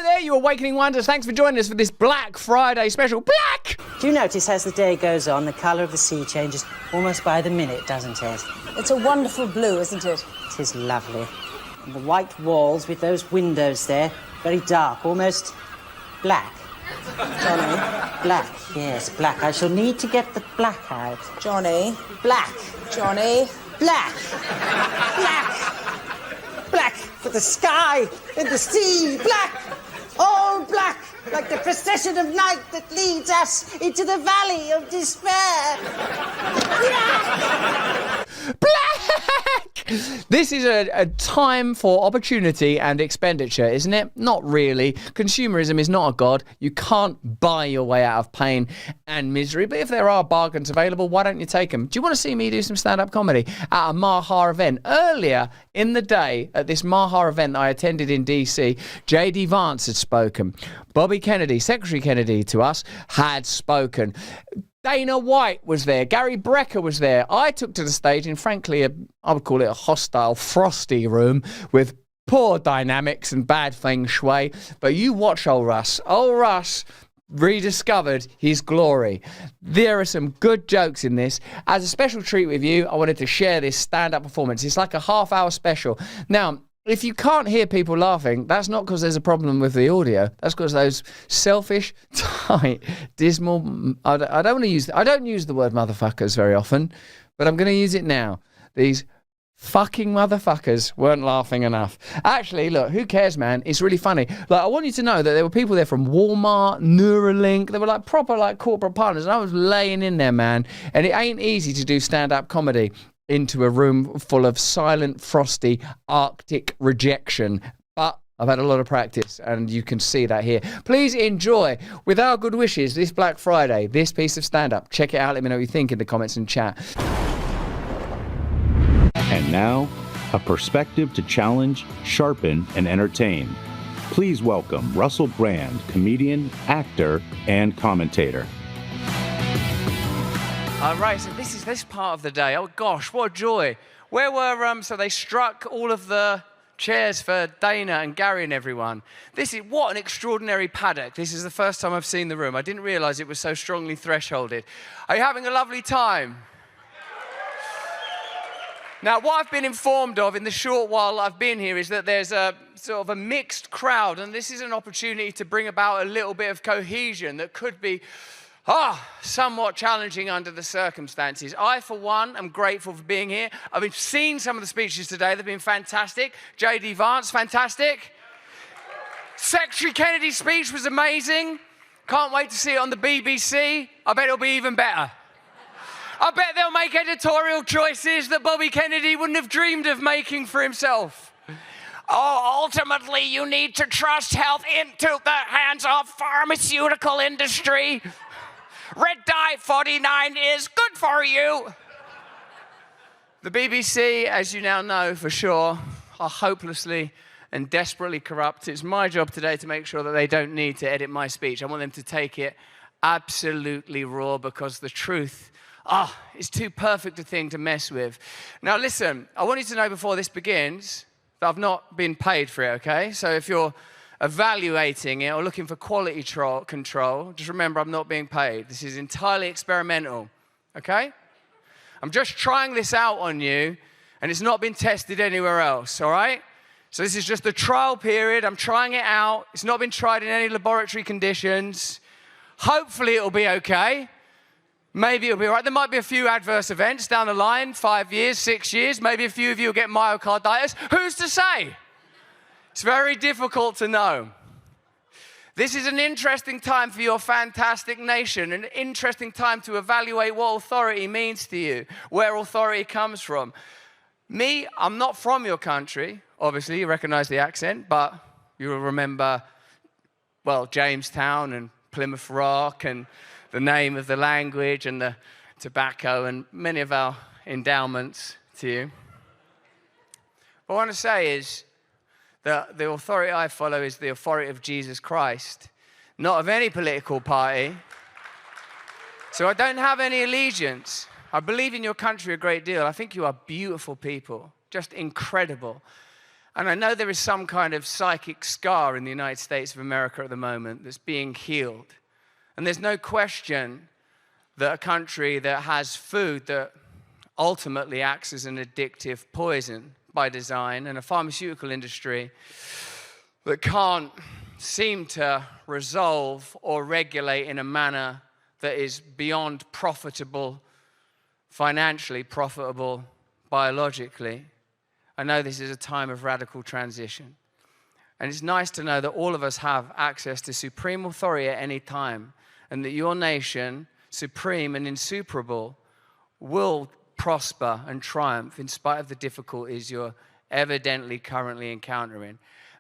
there, you awakening wonders. Thanks for joining us for this Black Friday special. Black! Do you notice as the day goes on, the colour of the sea changes almost by the minute, doesn't it? It's a wonderful blue, isn't it? It is lovely. And the white walls with those windows there, very dark, almost black. Johnny. Black, yes, black. I shall need to get the black out. Johnny. Black. Johnny. Black. Black. Black for the sky and the sea. Black. All black, like the procession of night that leads us into the valley of despair. Black! This is a time for opportunity and expenditure, isn't it? Not really. Consumerism is not a god. You can't buy your way out of pain and misery. But if there are bargains available, why don't you take them? Do you want to see me do some stand-up comedy at a MAHA event? Earlier in the day, at this MAHA event that I attended in DC, JD Vance had spoken. Bobby Kennedy, Secretary Kennedy to us, had spoken. Dana White was there. Gary Brecker was there. I took to the stage in, frankly, I would call it a hostile, frosty room with poor dynamics and bad feng shui. But you watch old Russ. Old Russ rediscovered his glory. There are some good jokes in this. As a special treat with you, I wanted to share this stand-up performance. It's like a half-hour special. Now, if you can't hear people laughing, that's not because there's a problem with the audio. That's because those selfish, tight, dismal... I don't use the word motherfuckers very often, but I'm going to use it now. These fucking motherfuckers weren't laughing enough. Actually, look, who cares, man? It's really funny. Like, I want you to know that there were people there from Walmart, Neuralink. They were like proper like corporate partners, and I was laying in there, man. And it ain't easy to do stand-up comedy into a room full of silent, frosty, Arctic rejection. But I've had a lot of practice, and you can see that here. Please enjoy, with our good wishes, this Black Friday, this piece of stand-up. Check it out. Let me know what you think in the comments and chat. And now, a perspective to challenge, sharpen, and entertain. Please welcome Russell Brand, comedian, actor, and commentator. All right, so this is this part of the day. Oh gosh, what a joy. Where were, so they struck all of the chairs for Dana and Gary and everyone. What an extraordinary paddock. This is the first time I've seen the room. I didn't realize it was so strongly thresholded. Are you having a lovely time? Now, what I've been informed of in the short while I've been here is that there's a sort of a mixed crowd, and this is an opportunity to bring about a little bit of cohesion that could be somewhat challenging under the circumstances. I, for one, am grateful for being here. I've seen some of the speeches today. They've been fantastic. J.D. Vance, fantastic. Secretary Kennedy's speech was amazing. Can't wait to see it on the BBC. I bet it'll be even better. I bet they'll make editorial choices that Bobby Kennedy wouldn't have dreamed of making for himself. Oh, ultimately, you need to trust health into the hands of pharmaceutical industry. Red dye 49 is good for you. The BBC, as you now know for sure, are hopelessly and desperately corrupt. It's my job today to make sure that they don't need to edit my speech. I want them to take it absolutely raw, because the truth, it's too perfect a thing to mess with. Now listen, I want you to know before this begins that I've not been paid for it, okay? So if you're evaluating it or looking for quality control, just remember I'm not being paid. This is entirely experimental, okay? I'm just trying this out on you, and it's not been tested anywhere else, all right? So this is just a trial period. I'm trying it out. It's not been tried in any laboratory conditions. Hopefully it'll be okay. Maybe it'll be all right. There might be a few adverse events down the line, 5 years, 6 years. Maybe a few of you will get myocarditis. Who's to say? It's very difficult to know. This is an interesting time for your fantastic nation, an interesting time to evaluate what authority means to you, where authority comes from. Me, I'm not from your country. Obviously, you recognize the accent, but you will remember, well, Jamestown and Plymouth Rock and the name of the language and the tobacco and many of our endowments to you. What I want to say is that the authority I follow is the authority of Jesus Christ, not of any political party. So I don't have any allegiance. I believe in your country a great deal. I think you are beautiful people, just incredible. And I know there is some kind of psychic scar in the United States of America at the moment that's being healed. And there's no question that a country that has food that ultimately acts as an addictive poison by design, and a pharmaceutical industry that can't seem to resolve or regulate in a manner that is beyond profitable, financially profitable, biologically. I know this is a time of radical transition. And it's nice to know that all of us have access to supreme authority at any time, and that your nation, supreme and insuperable, will prosper and triumph in spite of the difficulties you're evidently currently encountering.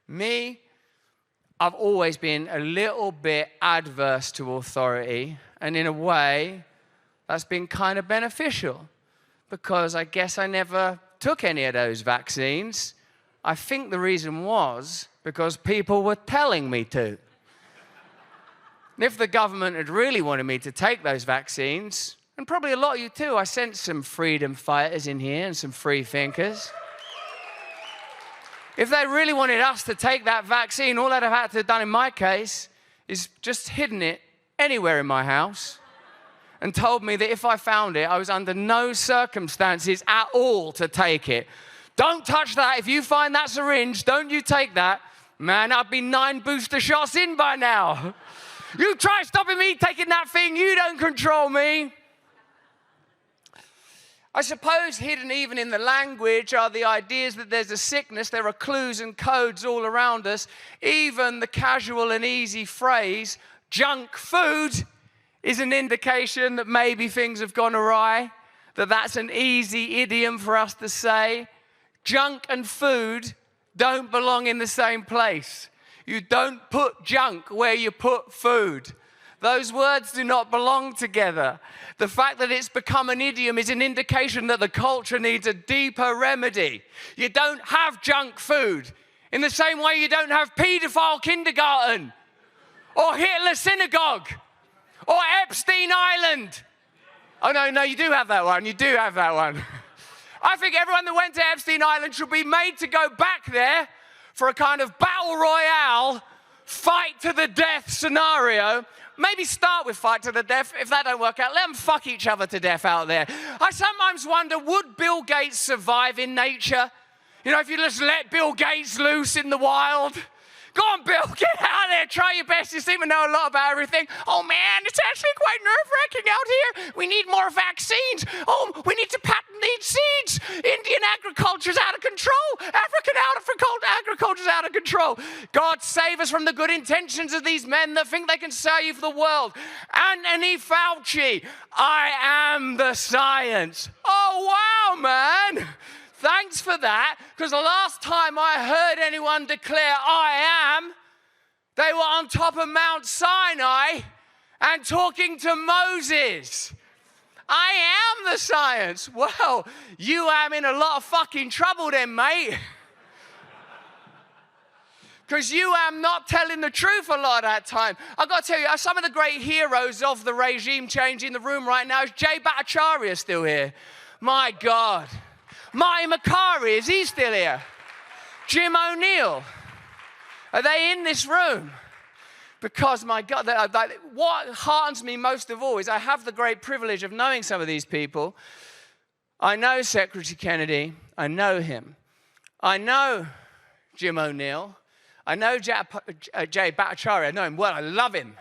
Me, I've always been a little bit adverse to authority, and in a way, that's been kind of beneficial, because I guess I never took any of those vaccines. I think the reason was because people were telling me to. And if the government had really wanted me to take those vaccines, and probably a lot of you too, I sent some freedom fighters in here and some free thinkers. If they really wanted us to take that vaccine, all I'd have had to have done in my case is just hidden it anywhere in my house and told me that if I found it, I was under no circumstances at all to take it. Don't touch that. If you find that syringe, don't you take that. Man, I'd be 9 booster shots in by now. You try stopping me taking that thing, you don't control me. I suppose hidden even in the language are the ideas that there's a sickness, there are clues and codes all around us. Even the casual and easy phrase, junk food, is an indication that maybe things have gone awry, that that's an easy idiom for us to say. Junk and food don't belong in the same place. You don't put junk where you put food. Those words do not belong together. The fact that it's become an idiom is an indication that the culture needs a deeper remedy. You don't have junk food in the same way you don't have paedophile kindergarten or Hitler synagogue or Epstein Island. Oh, no, you do have that one. You do have that one. I think everyone that went to Epstein Island should be made to go back there for a kind of battle royale, fight to the death scenario. Maybe start with fight to the death. If that don't work out, let them fuck each other to death out there. I sometimes wonder, would Bill Gates survive in nature? You know, if you just let Bill Gates loose in the wild. Go on, Bill, get out there, try your best. You seem to know a lot about everything. Oh, man, it's actually quite nerve-wracking out here. We need more vaccines. Oh, we need to patent these seeds. Indian agriculture's out of control. African agriculture's out of control. God save us from the good intentions of these men that think they can save the world. Anthony Fauci, I am the science. Oh, wow, man. Thanks for that, because the last time I heard anyone declare I am, they were on top of Mount Sinai and talking to Moses. I am the science. Well, you am in a lot of fucking trouble then, mate. Because you am not telling the truth a lot of that time. I've got to tell you, some of the great heroes of the regime change in the room right now is Jay Bhattacharya still here. My God. Marty Makari, is he still here? Jim O'Neill, are they in this room? Because, my God, what heartens me most of all is I have the great privilege of knowing some of these people. I know Secretary Kennedy. I know him. I know Jim O'Neill. I know Jay Bhattacharya. I know him well. I love him.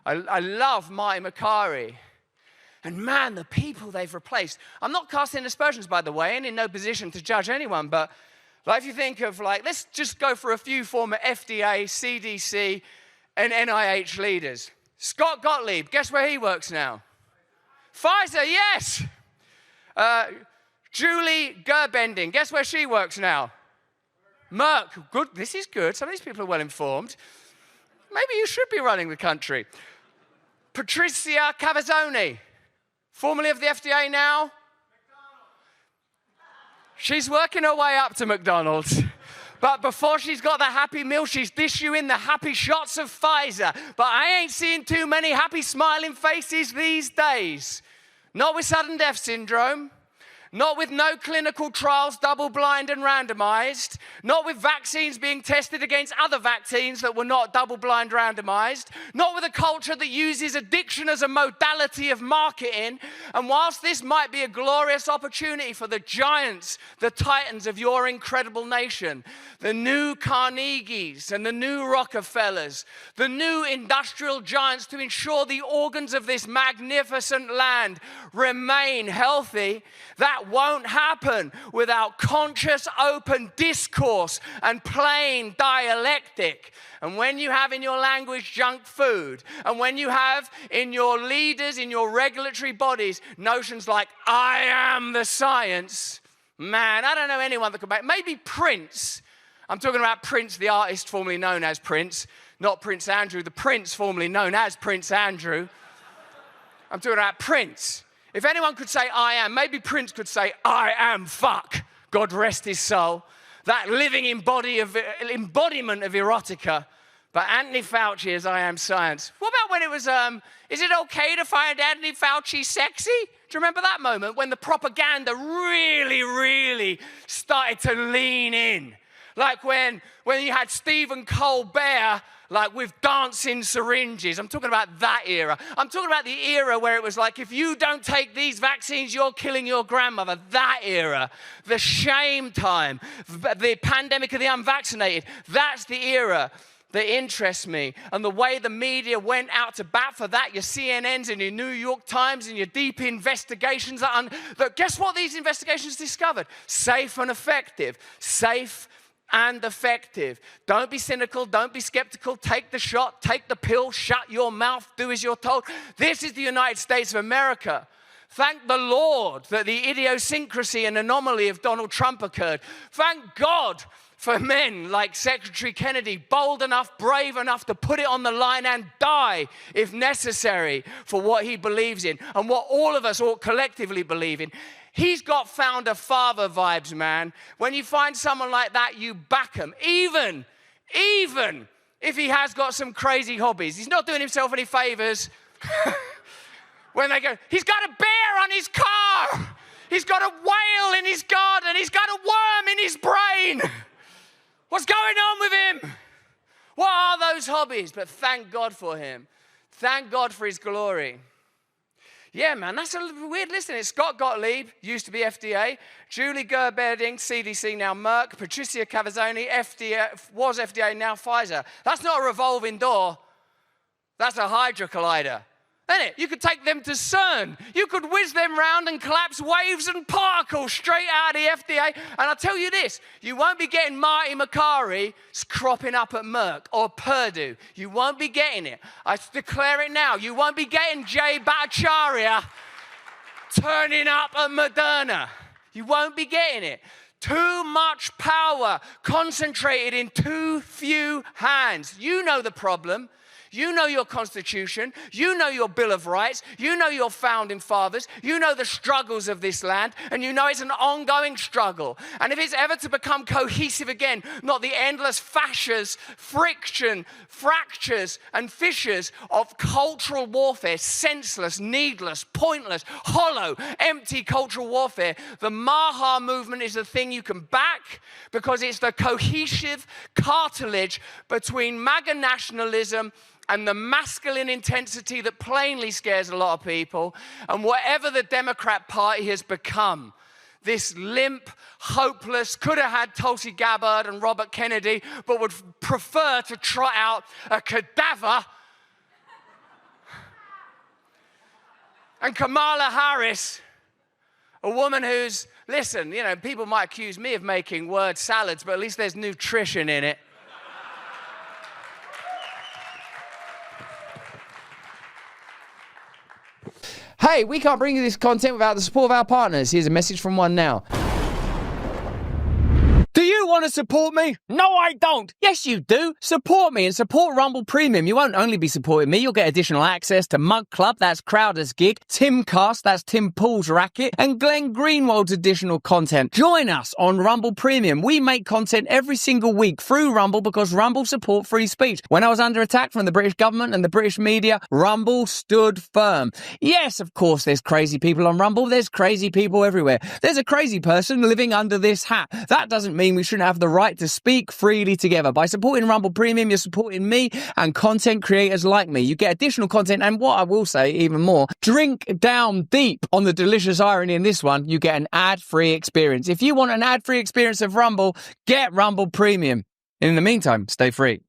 I love Marty Makari. And man, the people they've replaced. I'm not casting aspersions, by the way, and in no position to judge anyone, but like, if you think of, like, let's just go for a few former FDA, CDC, and NIH leaders. Scott Gottlieb, guess where he works now? Pfizer, yes. Julie Gerbending, guess where she works now? Merck, good, this is good. Some of these people are well informed. Maybe you should be running the country. Patricia Cavazzoni, formerly of the FDA now. She's working her way up to McDonald's. But before she's got the Happy Meal, she's dished you in the happy shots of Pfizer. But I ain't seeing too many happy smiling faces these days. Not with sudden death syndrome. not with no clinical trials, double-blind and randomized, not with vaccines being tested against other vaccines that were not double-blind randomized, not with a culture that uses addiction as a modality of marketing. And whilst this might be a glorious opportunity for the giants, the titans of your incredible nation, the new Carnegies and the new Rockefellers, the new industrial giants to ensure the organs of this magnificent land remain healthy, that won't happen without conscious, open discourse and plain dialectic. And when you have in your language junk food, and when you have in your leaders, in your regulatory bodies, notions like, I am the science, man, I don't know anyone that could make, maybe Prince. I'm talking about Prince, the artist formerly known as Prince, not Prince Andrew, the Prince formerly known as Prince Andrew. I'm talking about Prince. If anyone could say, I am, maybe Prince could say, I am fuck. God rest his soul. That living embodiment of erotica. But Anthony Fauci is I am science. What about when it was, is it okay to find Anthony Fauci sexy? Do you remember that moment when the propaganda really, really started to lean in? Like when you had Stephen Colbert, like with dancing syringes. I'm talking about that era. I'm talking about the era where it was like, if you don't take these vaccines, you're killing your grandmother. That era. The shame time. The pandemic of the unvaccinated. That's the era that interests me. And the way the media went out to bat for that, your CNNs and your New York Times and your deep investigations. That guess what these investigations discovered? Safe and effective. Safe and effective. Don't be cynical, don't be skeptical, take the shot, take the pill, shut your mouth, do as you're told. This is the United States of America. Thank the Lord that the idiosyncrasy and anomaly of Donald Trump occurred. Thank God for men like Secretary Kennedy, bold enough, brave enough to put it on the line and die if necessary for what he believes in and what all of us ought collectively believe in. He's got founder father vibes, man. When you find someone like that, you back him. Even if he has got some crazy hobbies. He's not doing himself any favors. When they go, he's got a bear on his car. He's got a whale in his garden. He's got a worm in his brain. What's going on with him? What are those hobbies? But thank God for him. Thank God for his glory. Yeah, man, that's a weird list. It's Scott Gottlieb, used to be FDA. Julie Gerberding, CDC, now Merck. Patricia Cavazzoni, FDA, was FDA, now Pfizer. That's not a revolving door. That's a Hydra collider. Isn't it? You could take them to CERN. You could whiz them round and collapse waves and particles straight out of the FDA. And I'll tell you this, you won't be getting Marty Makary cropping up at Merck or Purdue. You won't be getting it. I declare it now. You won't be getting Jay Bhattacharya turning up at Moderna. You won't be getting it. Too much power concentrated in too few hands. You know the problem. You know your Constitution, you know your Bill of Rights, you know your founding fathers, you know the struggles of this land, and you know it's an ongoing struggle. And if it's ever to become cohesive again, not the endless fascias, friction, fractures, and fissures of cultural warfare, senseless, needless, pointless, hollow, empty cultural warfare, the MAHA movement is the thing you can back because it's the cohesive cartilage between MAGA nationalism and the masculine intensity that plainly scares a lot of people, and whatever the Democrat Party has become. This limp, hopeless, could have had Tulsi Gabbard and Robert Kennedy, but would prefer to trot out a cadaver. And Kamala Harris, a woman who's, listen, you know, people might accuse me of making word salads, but at least there's nutrition in it. Hey, we can't bring you this content without the support of our partners. Here's a message from one now. Do you want want to support me? No, I don't. Yes, you do. Support me and support Rumble Premium. You won't only be supporting me, you'll get additional access to Mug Club, that's Crowder's gig, Timcast, that's Tim Paul's racket, and Glenn Greenwald's additional content. Join us on Rumble Premium. We make content every single week through Rumble because Rumble support free speech. When I was under attack from the British government and the British media, Rumble stood firm. Yes, of course, there's crazy people on Rumble. There's crazy people everywhere. There's a crazy person living under this hat. That doesn't mean we shouldn't have the right to speak freely together. By supporting Rumble Premium, you're supporting me and content creators like me. You get additional content, and what I will say even more, drink down deep on the delicious irony in this one, you get an ad-free experience. If you want an ad-free experience of Rumble, get Rumble Premium. In the meantime, stay free.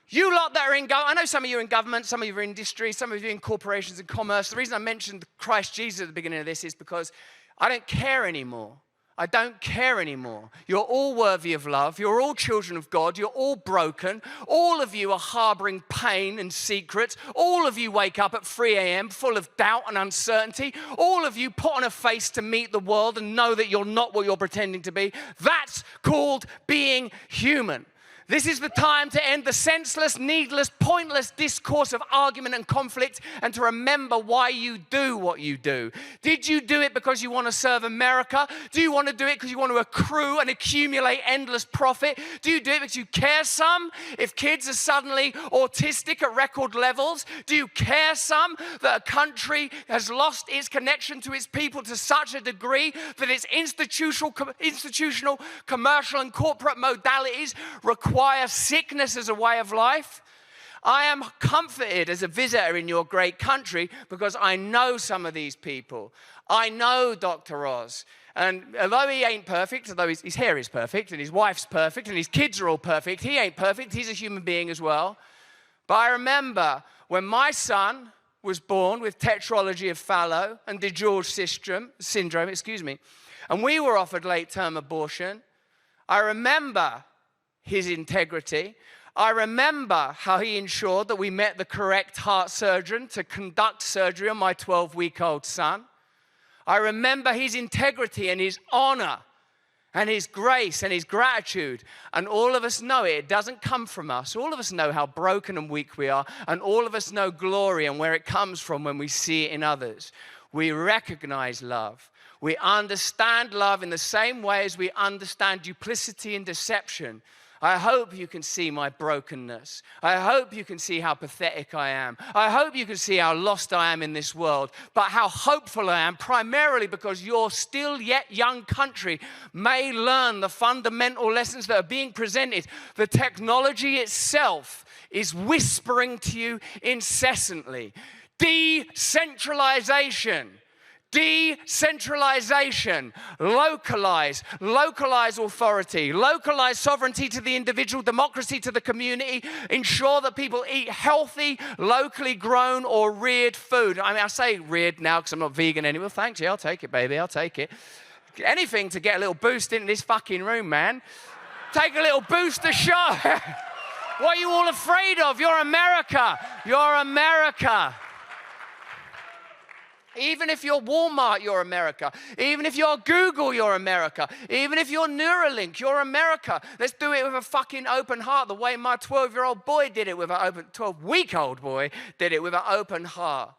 You lot that are in government, I know some of you are in government, some of you are in industry, some of you are in corporations and commerce. The reason I mentioned Christ Jesus at the beginning of this is because I don't care anymore. I don't care anymore. You're all worthy of love. You're all children of God. You're all broken. All of you are harboring pain and secrets. All of you wake up at 3 a.m. full of doubt and uncertainty. All of you put on a face to meet the world and know that you're not what you're pretending to be. That's called being human. This is the time to end the senseless, needless, pointless discourse of argument and conflict and to remember why you do what you do. Did you do it because you want to serve America? Do you want to do it because you want to accrue and accumulate endless profit? Do you do it because you care some if kids are suddenly autistic at record levels? Do you care some that a country has lost its connection to its people to such a degree that its institutional, commercial and corporate modalities require sickness as a way of life? I am comforted as a visitor in your great country because I know some of these people. I know Dr. Oz. And although he ain't perfect, although his hair is perfect and his wife's perfect and his kids are all perfect, he ain't perfect. He's a human being as well. But I remember when my son was born with tetralogy of Fallot and DeGeorge syndrome, and we were offered late-term abortion, I remember his integrity. I remember how he ensured that we met the correct heart surgeon to conduct surgery on my 12-week-old son. I remember his integrity and his honor and his grace and his gratitude. And all of us know it. It doesn't come from us. All of us know how broken and weak we are. And all of us know glory and where it comes from when we see it in others. We recognize love. We understand love in the same way as we understand duplicity and deception. I hope you can see my brokenness. I hope you can see how pathetic I am. I hope you can see how lost I am in this world, but how hopeful I am, primarily because your still yet young country may learn the fundamental lessons that are being presented. The technology itself is whispering to you incessantly. Decentralization. Decentralization, localize authority, localize sovereignty to the individual, democracy to the community, ensure that people eat healthy, locally grown or reared food. I mean, I say reared now because I'm not vegan anymore. Thanks, yeah, I'll take it, baby, I'll take it. Anything to get a little boost in this fucking room, man. Take a little booster shot. What are you all afraid of? You're America. You're America. Even if you're Walmart, you're America. Even if you're Google, you're America. Even if you're Neuralink, you're America. Let's do it with a fucking open heart, the way my 12-year-old boy did it with an open, 12-week-old boy did it with an open heart.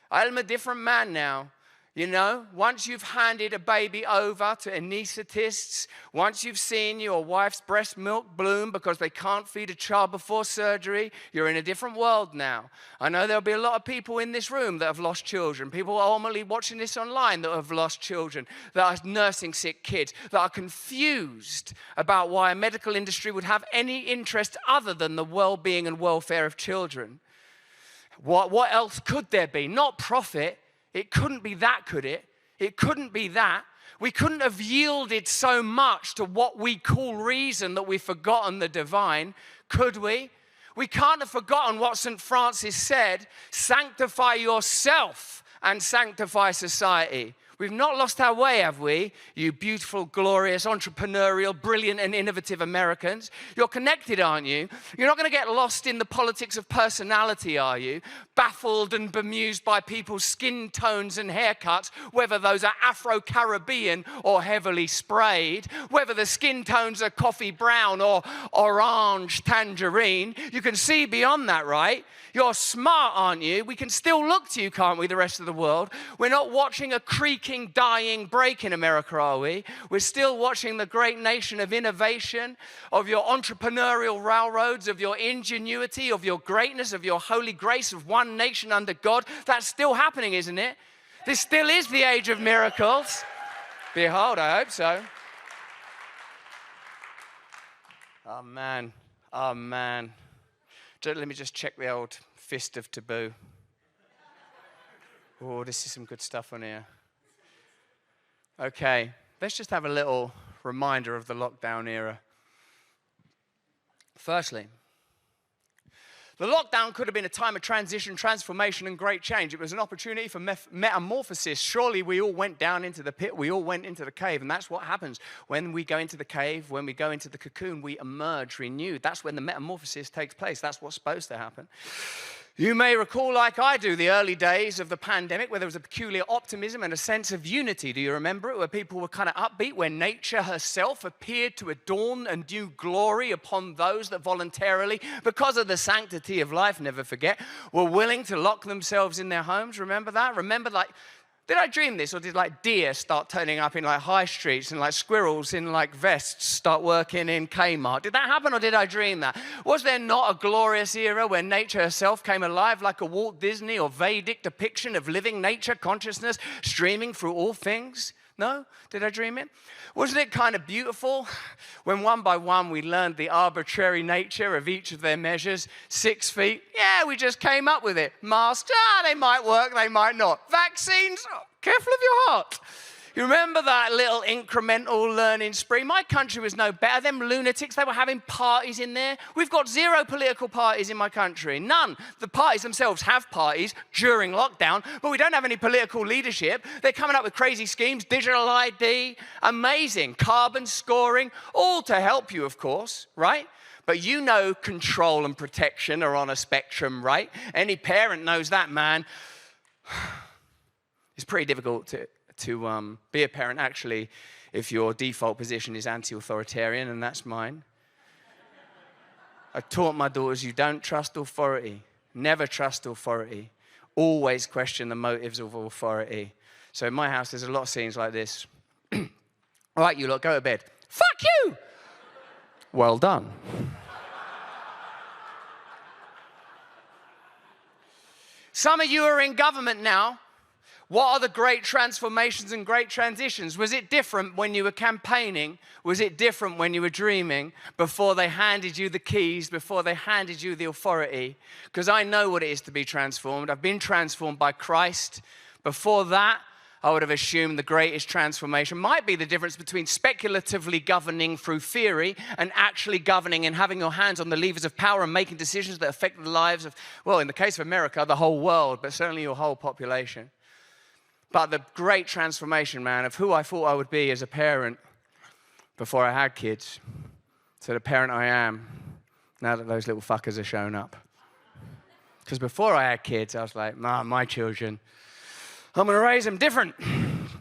I'm a different man now. You know, once you've handed a baby over to anaesthetists, once you've seen your wife's breast milk bloom because they can't feed a child before surgery, you're in a different world now. I know there'll be a lot of people in this room that have lost children, people ultimately watching this online that have lost children, that are nursing sick kids, that are confused about why a medical industry would have any interest other than the well-being and welfare of children. What else could there be? Not profit. It couldn't be that, could it? It couldn't be that. We couldn't have yielded so much to what we call reason that we've forgotten the divine, could we? We can't have forgotten what St. Francis said, sanctify yourself and sanctify society. We've not lost our way, have we? You beautiful, glorious, entrepreneurial, brilliant, and innovative Americans. You're connected, aren't you? You're not going to get lost in the politics of personality, are you? Baffled and bemused by people's skin tones and haircuts, whether those are Afro-Caribbean or heavily sprayed, whether the skin tones are coffee brown or orange tangerine. You can see beyond that, right? You're smart, aren't you? We can still look to you, can't we, the rest of the world? We're not watching a creaking, dying break in America, are we? We're still watching the great nation of innovation, of your entrepreneurial railroads, of your ingenuity, of your greatness, of your holy grace of one nation under God. That's still happening, isn't it? This still is the age of miracles. Behold, I hope so. Oh, man. Oh, man. Let me just check the old fist of taboo. Oh, this is some good stuff on here. Okay, let's just have a little reminder of the lockdown era. Firstly, the lockdown could have been a time of transition, transformation, and great change. It was an opportunity for metamorphosis. Surely we all went down into the pit. We all went into the cave. And that's what happens. When we go into the cave, when we go into the cocoon, we emerge renewed. That's when the metamorphosis takes place. That's what's supposed to happen. You may recall, like I do, the early days of the pandemic where there was a peculiar optimism and a sense of unity. Do you remember it? Where people were kind of upbeat, where nature herself appeared to adorn a new glory upon those that voluntarily, because of the sanctity of life, never forget, were willing to lock themselves in their homes. Remember that? Remember, like, did I dream this, or did like deer start turning up in like high streets and like squirrels in like vests start working in Kmart? Did that happen, or did I dream that? Was there not a glorious era where nature herself came alive like a Walt Disney or Vedic depiction of living nature consciousness streaming through all things? No? Did I dream it? Wasn't it kind of beautiful when one by one we learned the arbitrary nature of each of their measures? 6 feet? Yeah, we just came up with it. Masks? They might work, they might not. Vaccines? Careful of your heart. You remember that little incremental learning spree? My country was no better. Them lunatics, they were having parties in there. We've got 0 political parties in my country. None. The parties themselves have parties during lockdown, but we don't have any political leadership. They're coming up with crazy schemes, digital ID, amazing, carbon scoring, all to help you, of course, right? But you know control and protection are on a spectrum, right? Any parent knows that, man. It's pretty difficult to be a parent, actually, if your default position is anti-authoritarian, and that's mine. I taught my daughters, you don't trust authority. Never trust authority. Always question the motives of authority. So in my house, there's a lot of scenes like this. All right, you lot, go to bed. Fuck you! Well done. Some of you are in government now. What are the great transformations and great transitions? Was it different when you were campaigning? Was it different when you were dreaming, before they handed you the keys, before they handed you the authority? Because I know what it is to be transformed. I've been transformed by Christ. Before that, I would have assumed the greatest transformation might be the difference between speculatively governing through theory and actually governing and having your hands on the levers of power and making decisions that affect the lives of, well, in the case of America, the whole world, but certainly your whole population. But the great transformation, man, of who I thought I would be as a parent before I had kids, to the parent I am now that those little fuckers are showing up. Because before I had kids, I was like, my children, I'm going to raise them different.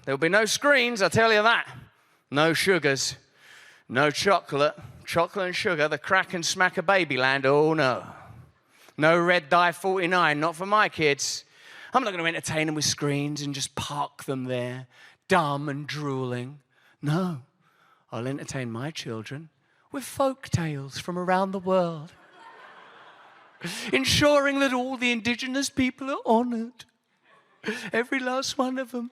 There'll be no screens, I'll tell you that. No sugars, no chocolate. Chocolate and sugar, the crack and smack of babyland, oh no. No red dye 49, not for my kids. I'm not going to entertain them with screens and just park them there, dumb and drooling. No, I'll entertain my children with folk tales from around the world, ensuring that all the indigenous people are honored, every last one of them,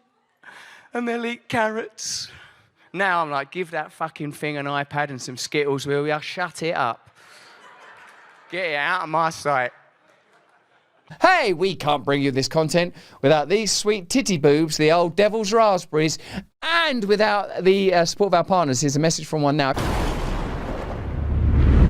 and they'll eat carrots. Now I'm like, give that fucking thing an iPad and some Skittles, will ya? Shut it up. Get it out of my sight. Hey, we can't bring you this content without these sweet titty boobs, the old devil's raspberries, and without the support of our partners. Here's a message from one now.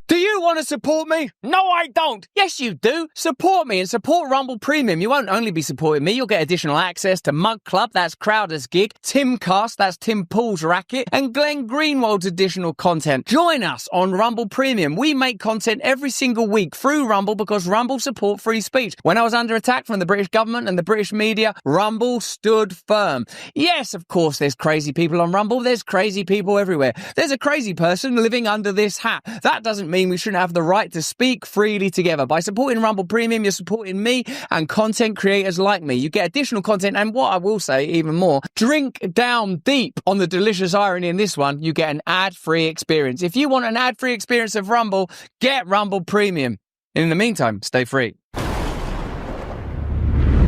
Do you want want to support me? No, I don't. Yes, you do. Support me and support Rumble Premium. You won't only be supporting me, you'll get additional access to Mug Club, that's Crowder's gig, Timcast, that's Tim Paul's racket, and Glenn Greenwald's additional content. Join us on Rumble Premium. We make content every single week through Rumble because Rumble support free speech. When I was under attack from the British government and the British media, Rumble stood firm. Yes, of course, there's crazy people on Rumble. There's crazy people everywhere. There's a crazy person living under this hat. That doesn't mean we shouldn't have the right to speak freely together. By supporting Rumble Premium, you're supporting me and content creators like me. You get additional content, and what I will say even more, drink down deep on the delicious irony in this one, you get an ad-free experience. If you want an ad-free experience of Rumble, get Rumble Premium. In the meantime, stay free.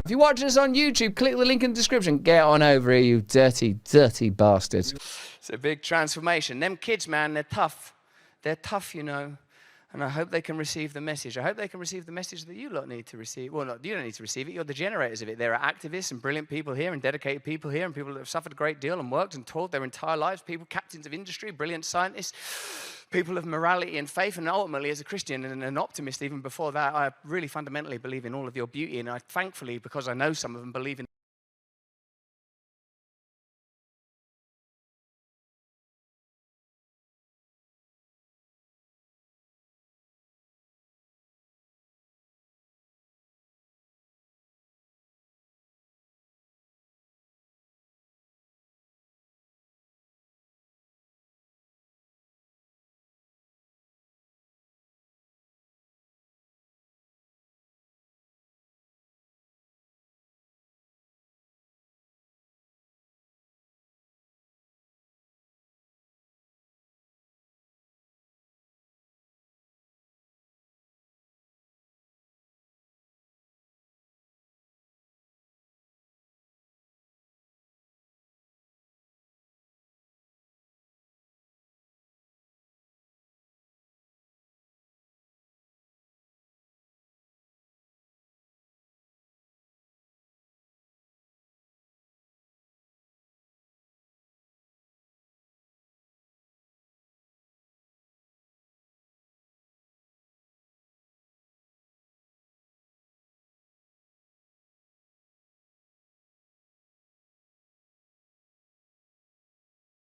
If you watch us on YouTube, click the link in the description. Get on over here, you dirty, dirty bastards. It's a big transformation. Them kids, man, they're tough. They're tough, you know. And I hope they can receive the message. I hope they can receive the message that you lot need to receive. Well, you don't need to receive it. You're the generators of it. There are activists and brilliant people here and dedicated people here and people that have suffered a great deal and worked and toiled their entire lives. People, captains of industry, brilliant scientists, people of morality and faith. And ultimately, as a Christian and an optimist even before that, I really fundamentally believe in all of your beauty. And I thankfully, because I know some of them, believe in